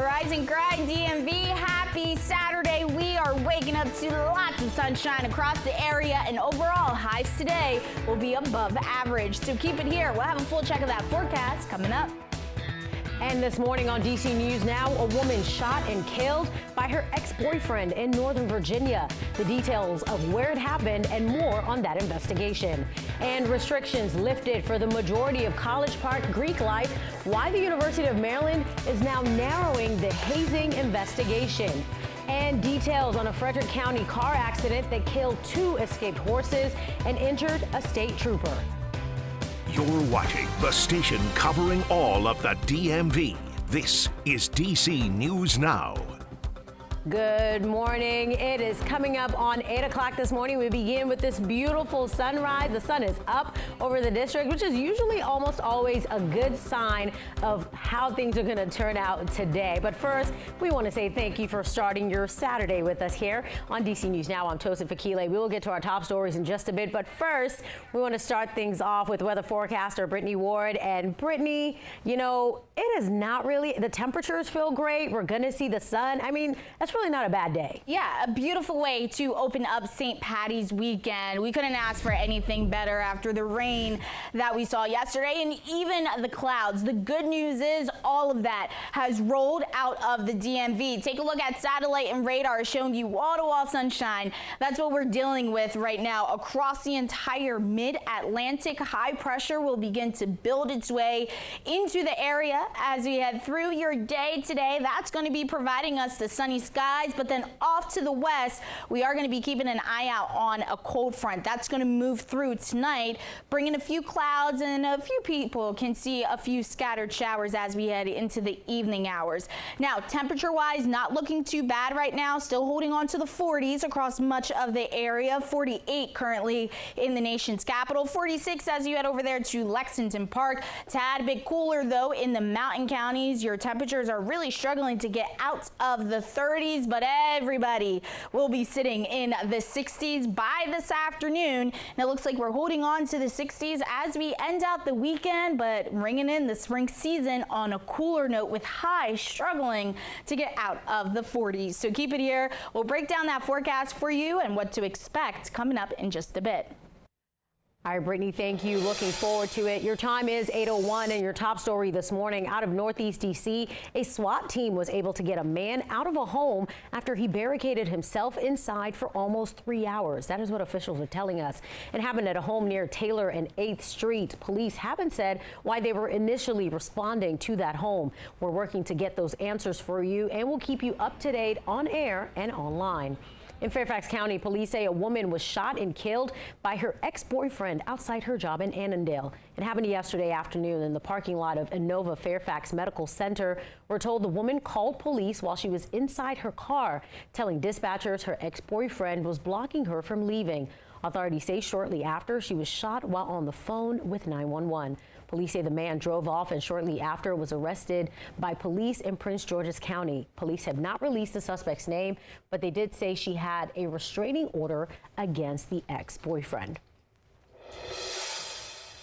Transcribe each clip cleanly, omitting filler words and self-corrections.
Rise and grind, DMV. Happy Saturday. We are waking up to lots of sunshine across the area, and overall highs today will be above average. So keep it here. We'll have a full check of that forecast coming up. And this morning on DC News Now, a woman shot and killed by her ex-boyfriend in Northern Virginia. The details of where it happened and more on that investigation. And restrictions lifted for the majority of College Park Greek life. Why the University of Maryland is now narrowing the hazing investigation. And details on a Frederick County car accident that killed 2 escaped horses and injured a state trooper. You're watching the station covering all of the DMV. This is DC News Now. Good morning. It is coming up on 8 o'clock this morning. We begin with this beautiful sunrise. The sun is up over the district, which is usually almost always a good sign of how things are going to turn out today. But first, we want to say thank you for starting your Saturday with us here on DC News Now. I'm Tosin Fakile. We will get to our top stories in just a bit. But first, we want to start things off with weather forecaster Brittany Ward. And Brittany, you know, it is not really, the temperatures feel great. We're going to see the sun. I mean, that's really not a bad day. Yeah, a beautiful way to open up St. Patty's weekend. We couldn't ask for anything better after the rain that we saw yesterday and even the clouds. The good news is all of that has rolled out of the DMV. Take a look at satellite and radar showing you wall-to-wall sunshine. That's what we're dealing with right now across the entire mid-Atlantic. High pressure will begin to build its way into the area as we head through your day today. That's going to be providing us the sunny skies, but then off to the west, we are going to be keeping an eye out on a cold front. That's going to move through tonight, bringing a few clouds, and a few people can see a few scattered showers as we head into the evening hours. Now, temperature-wise, not looking too bad right now. Still holding on to the 40s across much of the area. 48 currently in the nation's capital. 46 as you head over there to Lexington Park. Tad bit cooler, though, in the mountain counties. Your temperatures are really struggling to get out of the 30s. But everybody will be sitting in the 60s by this afternoon. And it looks like we're holding on to the 60s as we end out the weekend, but bringing in the spring season on a cooler note with highs struggling to get out of the 40s. So keep it here. We'll break down that forecast for you and what to expect coming up in just a bit. All right, Brittany, thank you. Looking forward to it. Your time is 8:01, and your top story this morning out of Northeast D.C. A SWAT team was able to get a man out of a home after he barricaded himself inside for almost 3 hours. That is what officials are telling us. It happened at a home near Taylor and 8th Street. Police haven't said why they were initially responding to that home. We're working to get those answers for you, and we'll keep you up to date on air and online. In Fairfax County, police say a woman was shot and killed by her ex-boyfriend outside her job in Annandale. It happened yesterday afternoon in the parking lot of Inova Fairfax Medical Center. We're told the woman called police while she was inside her car, telling dispatchers her ex-boyfriend was blocking her from leaving. Authorities say shortly after she was shot while on the phone with 911. Police say the man drove off and shortly after was arrested by police in Prince George's County. Police have not released the suspect's name, but they did say she had a restraining order against the ex-boyfriend.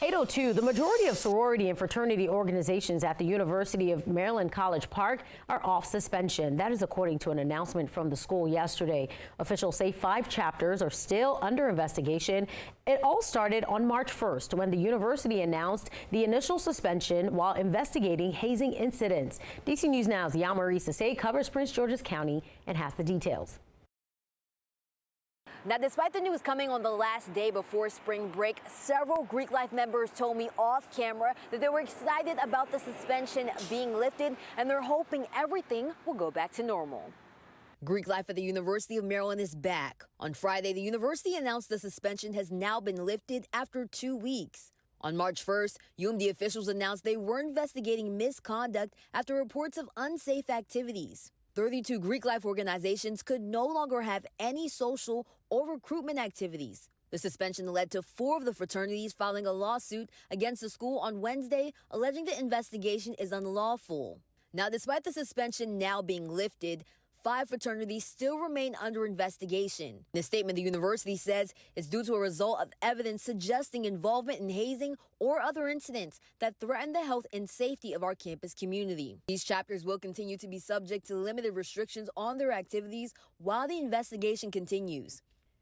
8:02, the majority of sorority and fraternity organizations at the University of Maryland College Park are off suspension. That is according to an announcement from the school yesterday. Officials say 5 chapters are still under investigation. It all started on March 1st when the university announced the initial suspension while investigating hazing incidents. DC News Now's Yamarie Sase covers Prince George's County and has the details. Now, despite the news coming on the last day before spring break, several Greek Life members told me off camera that they were excited about the suspension being lifted, and they're hoping everything will go back to normal. Greek Life at the University of Maryland is back. On Friday, the university announced the suspension has now been lifted after 2 weeks. On March 1st, UMD officials announced they were investigating misconduct after reports of unsafe activities. 32 Greek Life organizations could no longer have any social or recruitment activities. The suspension led to 4 of the fraternities filing a lawsuit against the school on Wednesday, alleging the investigation is unlawful. Now, despite the suspension now being lifted, 5 fraternities still remain under investigation. In a statement, the university says it's due to a result of evidence suggesting involvement in hazing or other incidents that threaten the health and safety of our campus community. These chapters will continue to be subject to limited restrictions on their activities while the investigation continues.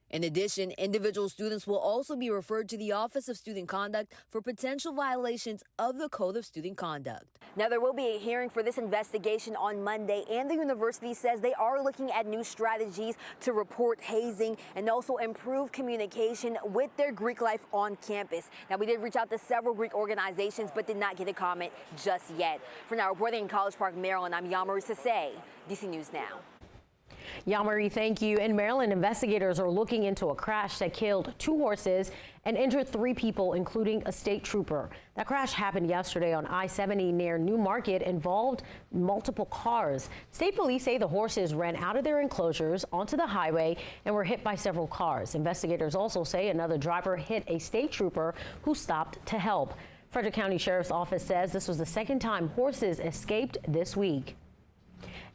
In addition, individual students will also be referred to the Office of Student Conduct for potential violations of the Code of Student Conduct. Now, there will be a hearing for this investigation on Monday, and the university says they are looking at new strategies to report hazing and also improve communication with their Greek life on campus. Now, we did reach out to several Greek organizations, but did not get a comment just yet. For now, reporting in College Park, Maryland, I'm Yamaru Sase, DC News Now. Yamari, thank you. In Maryland, investigators are looking into a crash that killed 2 horses and injured 3 people, including a state trooper. That crash happened yesterday on I-70 near New Market, involved multiple cars. State police say the horses ran out of their enclosures onto the highway and were hit by several cars. Investigators also say another driver hit a state trooper who stopped to help. Frederick County Sheriff's Office says this was the second time horses escaped this week.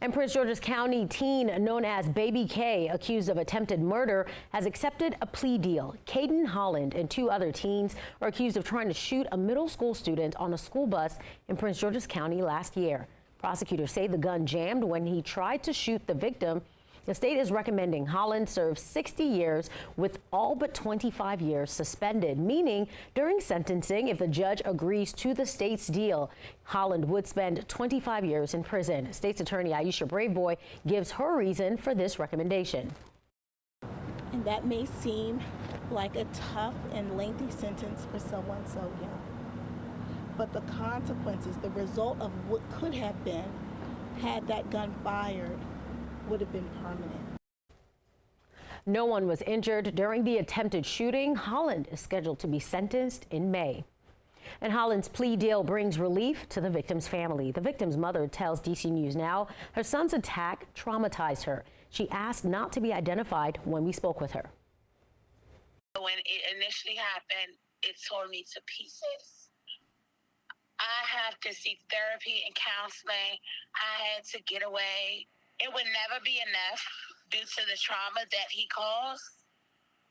And Prince George's County teen known as Baby K, accused of attempted murder, has accepted a plea deal. Caden Holland and 2 other teens are accused of trying to shoot a middle school student on a school bus in Prince George's County last year. Prosecutors say the gun jammed when he tried to shoot the victim. The state is recommending Holland serve 60 years with all but 25 years suspended, meaning during sentencing, if the judge agrees to the state's deal, Holland would spend 25 years in prison. State's Attorney Aisha Braveboy gives her reason for this recommendation. And that may seem like a tough and lengthy sentence for someone so young. But the consequences, the result of what could have been had that gun fired, would have been permanent. No one was injured during the attempted shooting. Holland is scheduled to be sentenced in May. And Holland's plea deal brings relief to the victim's family. The victim's mother tells DC News Now her son's attack traumatized her. She asked not to be identified when we spoke with her. When it initially happened, it tore me to pieces. I have to seek therapy and counseling. I had to get away. It would never be enough due to the trauma that he caused.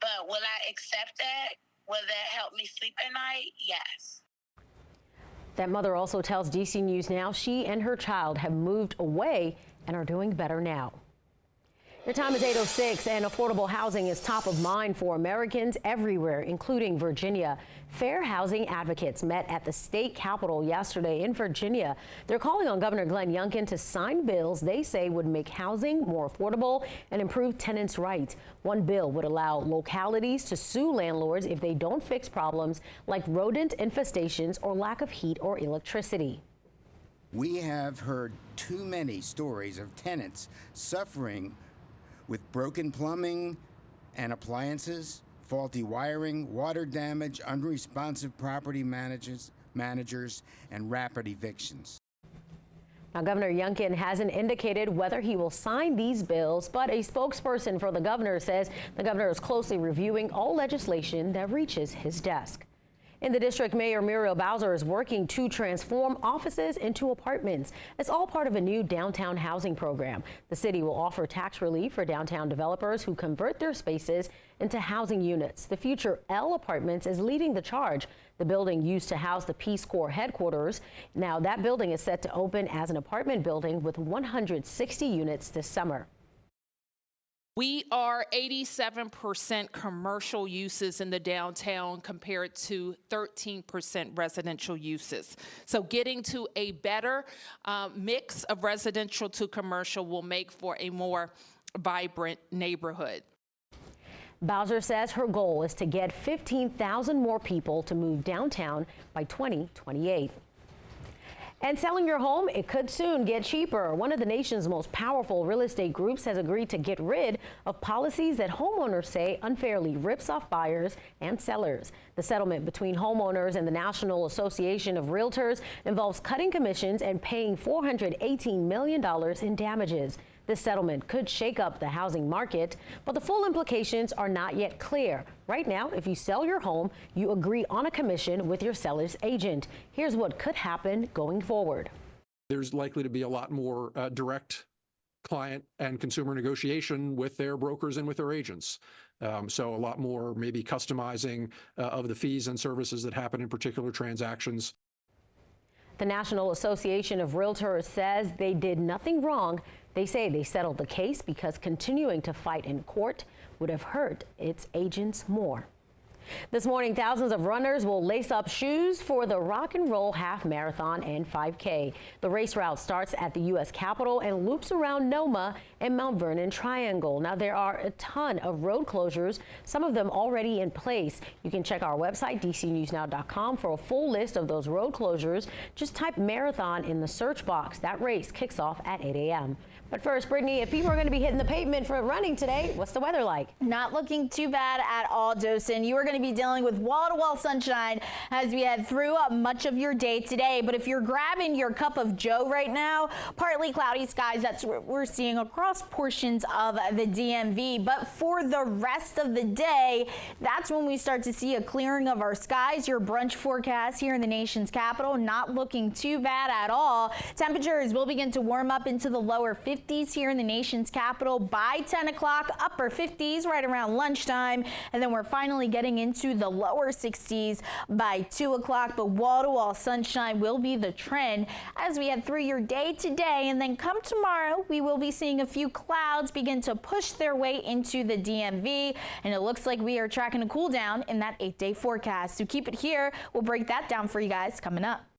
But will I accept that? Will that help me sleep at night? Yes. That mother also tells DC News Now she and her child have moved away and are doing better now. Your time is 8:06, and affordable housing is top of mind for Americans everywhere, including Virginia. Fair housing advocates met at the state capitol yesterday in Virginia. They're calling on Governor Glenn Youngkin to sign bills they say would make housing more affordable and improve tenants' rights. One bill would allow localities to sue landlords if they don't fix problems like rodent infestations or lack of heat or electricity. We have heard too many stories of tenants suffering with broken plumbing and appliances, faulty wiring, water damage, unresponsive property managers, and rapid evictions. Now, Governor Youngkin hasn't indicated whether he will sign these bills, but a spokesperson for the governor says the governor is closely reviewing all legislation that reaches his desk. In the district, Mayor Muriel Bowser is working to transform offices into apartments. It's all part of a new downtown housing program. The city will offer tax relief for downtown developers who convert their spaces into housing units. The future L Apartments is leading the charge. The building used to house the Peace Corps headquarters. Now that building is set to open as an apartment building with 160 units this summer. We are 87% commercial uses in the downtown compared to 13% residential uses. So getting to a better mix of residential to commercial will make for a more vibrant neighborhood. Bowser says her goal is to get 15,000 more people to move downtown by 2028. And selling your home, it could soon get cheaper. One of the nation's most powerful real estate groups has agreed to get rid of policies that homeowners say unfairly rips off buyers and sellers. The settlement between homeowners and the National Association of Realtors involves cutting commissions and paying $418 million in damages. This settlement could shake up the housing market, but the full implications are not yet clear. Right now, if you sell your home, you agree on a commission with your seller's agent. Here's what could happen going forward. There's likely to be a lot more direct client and consumer negotiation with their brokers and with their agents. So a lot more maybe customizing of the fees and services that happen in particular transactions. The National Association of Realtors says they did nothing wrong. They say they settled the case because continuing to fight in court would have hurt its agents more. This morning, thousands of runners will lace up shoes for the Rock and Roll Half Marathon and 5K. The race route starts at the U.S. Capitol and loops around NOMA and Mount Vernon Triangle. Now, there are a ton of road closures, some of them already in place. You can check our website, dcnewsnow.com, for a full list of those road closures. Just type marathon in the search box. That race kicks off at 8 a.m. But first, Brittany, if people are going to be hitting the pavement for running today, what's the weather like? Not looking too bad at all, Dosen. You are going to be dealing with wall-to-wall sunshine as we head through much of your day today. But if you're grabbing your cup of joe right now, partly cloudy skies, that's what we're seeing across portions of the DMV. But for the rest of the day, that's when we start to see a clearing of our skies. Your brunch forecast here in the nation's capital, not looking too bad at all. Temperatures will begin to warm up into the lower 50s here in the nation's capital by 10 o'clock, upper 50s right around lunchtime, and then we're finally getting into the lower 60s by 2 o'clock. But wall-to-wall sunshine will be the trend as we head through your day today, and then come tomorrow, we will be seeing a few clouds begin to push their way into the DMV, and it looks like we are tracking a cool down in that 8-day forecast. So keep it here. We'll break that down for you guys coming up.